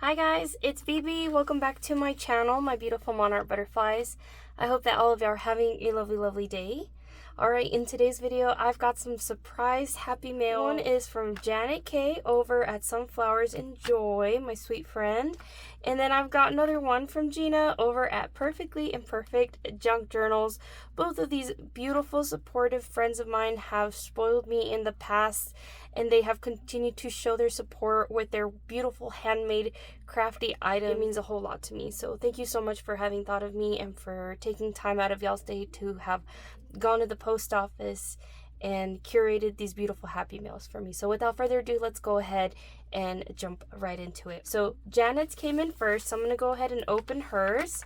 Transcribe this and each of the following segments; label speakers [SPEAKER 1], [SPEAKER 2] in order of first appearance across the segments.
[SPEAKER 1] Hi guys, it's Phoebe. Welcome back to my channel, my beautiful monarch butterflies. I hope that all of you are having a lovely day. Alright, in today's video, I've got some surprise happy mail. One is from Janet K over at Sunflowers Enjoy, my sweet friend. And then I've got another one from Gina over at Perfectly Imperfect Junk Journals. Both of these beautiful, supportive friends of mine have spoiled me in the past, and they have continued to show their support with their beautiful handmade crafty items. It means a whole lot to me. So thank you so much for having thought of me and for taking time out of y'all's day to have gone to the post office and curated these beautiful happy mails for me. So without further ado, let's go ahead and jump right into it. So Janet's came in first, so I'm going to go ahead and open hers.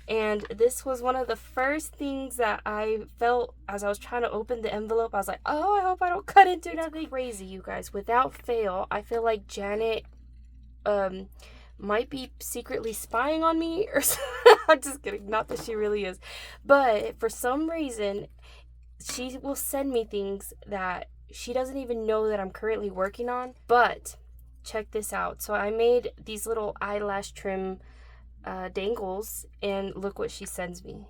[SPEAKER 1] And this was one of the first things that I felt as I was trying to open the envelope. I was like, oh, I hope I don't cut into nothing crazy, you guys. Without fail, I feel like Janet might be secretly spying on me or something. I'm just kidding. Not that she really is. But for some reason, she will send me things that she doesn't even know that I'm currently working on. But check this out. So I made these little eyelash trim dangles, and look what she sends me.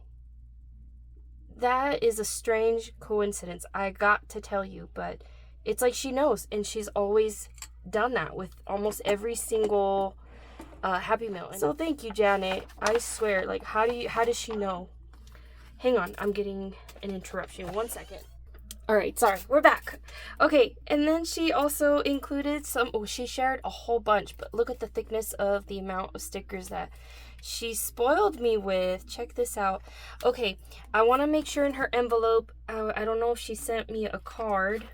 [SPEAKER 1] That is a strange coincidence, I got to tell you, but it's like she knows, and she's always done that with almost every single happy mail. So thank you, Janet. I swear, like, how does she know? Hang on, I'm getting an interruption. 1 second. All right, sorry, we're back. Okay, and then she also included she shared a whole bunch, but look at the thickness of the amount of stickers that she spoiled me with. Check this out. Okay, I want to make sure in her envelope, I don't know if she sent me a card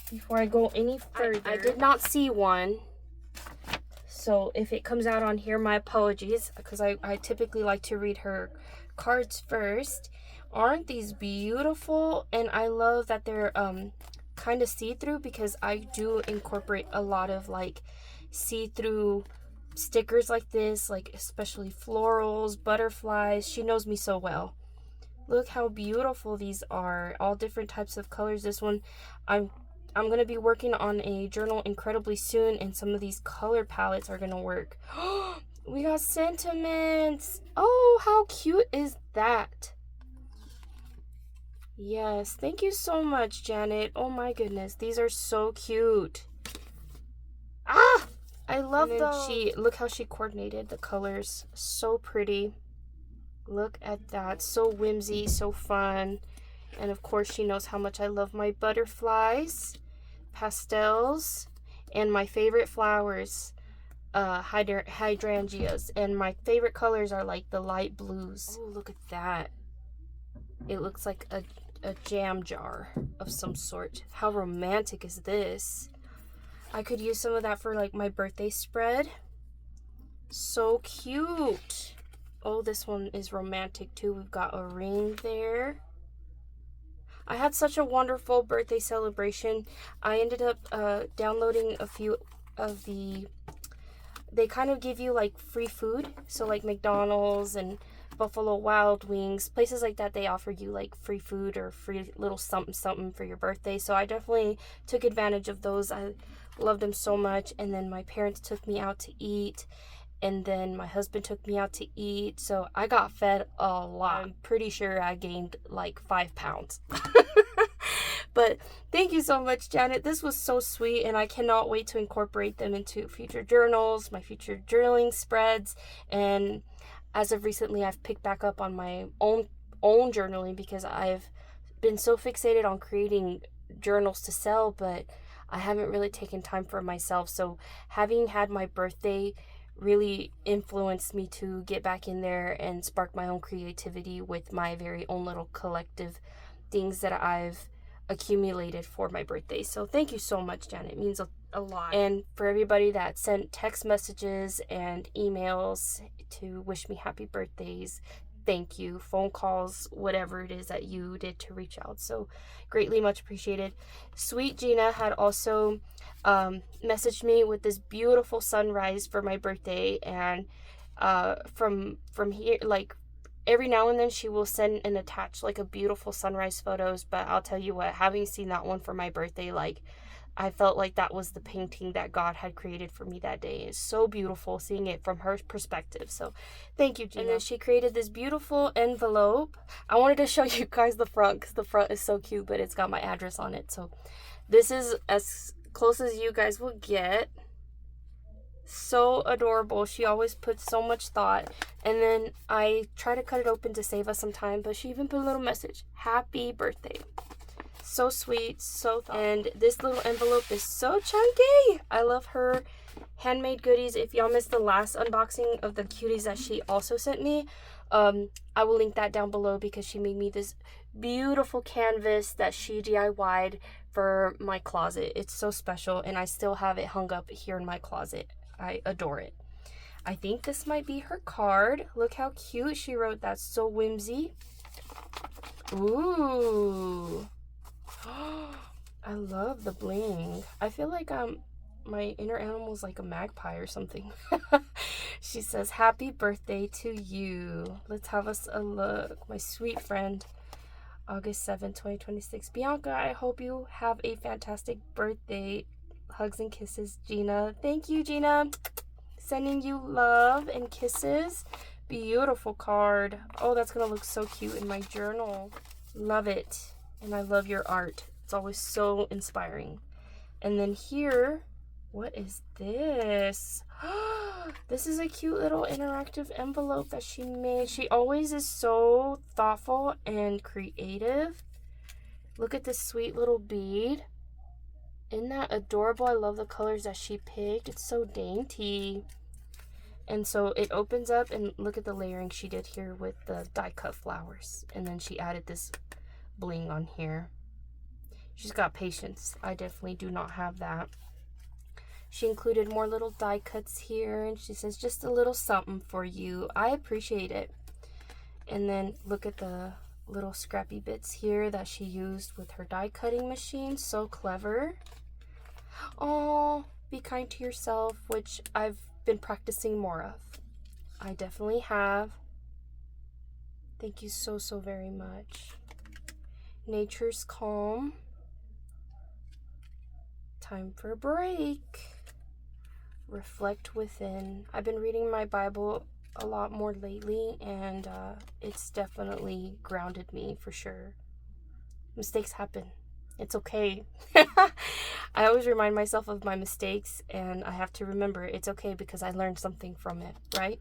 [SPEAKER 1] before I go any further. I did not see one. So if it comes out on here, my apologies, because I typically like to read her cards first. Aren't these beautiful? And I love that they're kind of see-through, because I do incorporate a lot of like see-through stickers like this, like especially florals, butterflies. She knows me so well. Look how beautiful these are, all different types of colors. This one, I'm going to be working on a journal incredibly soon, and some of these color palettes are going to work. We got sentiments. Oh, how cute is that? Yes, thank you so much, Janet. Oh my goodness, these are so cute. Ah, I love those. Look how she coordinated the colors. So pretty. Look at that. So whimsy, so fun. And of course, she knows how much I love my butterflies, pastels, and my favorite flowers, hydrangeas. And my favorite colors are like the light blues. Oh, look at that. It looks like a jam jar of some sort. How romantic is this? I could use some of that for like my birthday spread. So cute. Oh, this one is romantic too. We've got a ring there. I had such a wonderful birthday celebration. I ended up downloading a few of they kind of give you like free food. So like McDonald's and Buffalo Wild Wings, places like that, they offer you like free food or free little something for your birthday. So I definitely took advantage of those. I loved them so much. And then my parents took me out to eat, and then my husband took me out to eat. So I got fed a lot. I'm pretty sure I gained like 5 pounds. But thank you so much, Janet. This was so sweet, and I cannot wait to incorporate them into future journals, my future journaling spreads. And as of recently, I've picked back up on my own journaling, because I've been so fixated on creating journals to sell, but I haven't really taken time for myself. So having had my birthday really influenced me to get back in there and spark my own creativity with my very own little collective things that I've accumulated for my birthday. So thank you so much, Janet. It means a lot. And for everybody that sent text messages and emails to wish me happy birthdays, thank you. Phone calls, whatever it is that you did to reach out. So greatly much appreciated. Sweet Gina had also messaged me with this beautiful sunrise for my birthday, and from here, like every now and then she will send and attach like a beautiful sunrise photos. But I'll tell you what, having seen that one for my birthday, like I felt like that was the painting that God had created for me that day. It's so beautiful seeing it from her perspective. So thank you, Gina. And then she created this beautiful envelope. I wanted to show you guys the front because the front is so cute, but it's got my address on it. So this is as close as you guys will get. So adorable. She always puts so much thought. And then I try to cut it open to save us some time, but she even put a little message. Happy birthday. So sweet, so thoughtful. And this little envelope is so chunky. I love her handmade goodies. If y'all missed the last unboxing of the cuties that she also sent me, I will link that down below because she made me this beautiful canvas that she DIY'd for my closet. It's so special, and I still have it hung up here in my closet. I adore it. I think this might be her card. Look how cute she wrote that. So whimsy. Ooh. I love the bling. I feel like my inner animal is like a magpie or something. She says, happy birthday to you. Let's have us a look. My sweet friend, August 7th, 2026. Bianca, I hope you have a fantastic birthday. Hugs and kisses, Gina. Thank you, Gina. Sending you love and kisses. Beautiful card. Oh, that's going to look so cute in my journal. Love it. And I love your art. It's always so inspiring. And then here, what is this? This is a cute little interactive envelope that she made. She always is so thoughtful and creative. Look at this sweet little bead. Isn't that adorable? I love the colors that she picked. It's so dainty. And so it opens up, and look at the layering she did here with the die cut flowers. And then she added this bling on here. She's got patience. I definitely do not have that. She included more little die cuts here, and she says, just a little something for you. I appreciate it. And then look at the little scrappy bits here that she used with her die cutting machine. So clever. Oh, be kind to yourself, which I've been practicing more of. I definitely have. Thank you so, so very much. Nature's calm. Time for a break. Reflect within. I've been reading my Bible a lot more lately, and it's definitely grounded me for sure. Mistakes happen. It's okay. I always remind myself of my mistakes, and I have to remember it's okay because I learned something from it, right?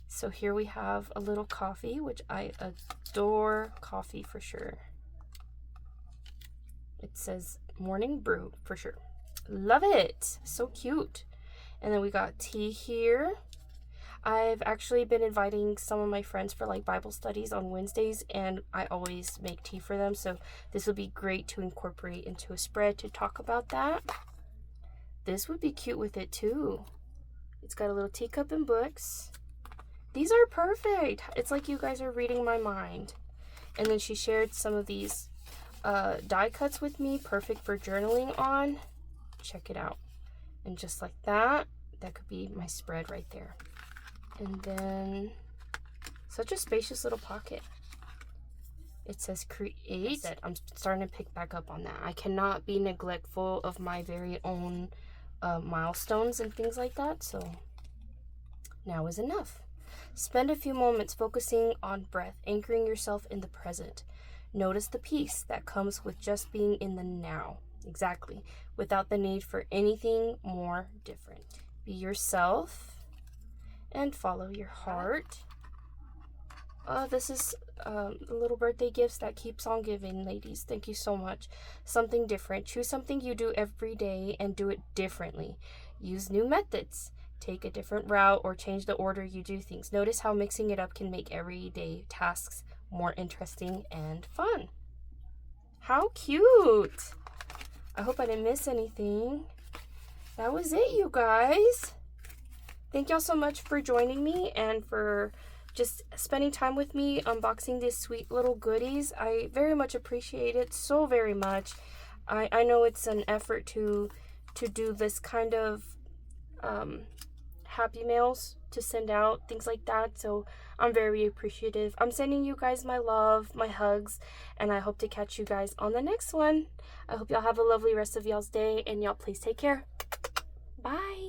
[SPEAKER 1] So here we have a little coffee, which I adore coffee for sure. It says morning brew for sure. Love it. So cute. And then we got tea here. I've actually been inviting some of my friends for like Bible studies on Wednesdays, and I always make tea for them. So this would be great to incorporate into a spread to talk about that. This would be cute with it too. It's got a little teacup and books. These are perfect. It's like you guys are reading my mind. And then she shared some of these die cuts with me, perfect for journaling on. Check it out. And just like that, that could be my spread right there. And then such a spacious little pocket. It says create. I'm starting to pick back up on that. I cannot be neglectful of my very own milestones and things like that. So now is enough. Spend a few moments focusing on breath, anchoring yourself in the present. Notice the peace that comes with just being in the now. Exactly. Without the need for anything more different. Be yourself and follow your heart. This is the little birthday gifts that keeps on giving, ladies. Thank you so much. Something different. Choose something you do every day and do it differently. Use new methods. Take a different route or change the order you do things. Notice how mixing it up can make everyday tasks more interesting and fun. How cute! I hope I didn't miss anything. That was it, you guys. Thank y'all so much for joining me and for just spending time with me unboxing these sweet little goodies. I very much appreciate it so very much. I know it's an effort to do this kind of happy mails to send out, things like that. So I'm very appreciative. I'm sending you guys my love, my hugs, and I hope to catch you guys on the next one. I hope y'all have a lovely rest of y'all's day, and y'all please take care. Bye.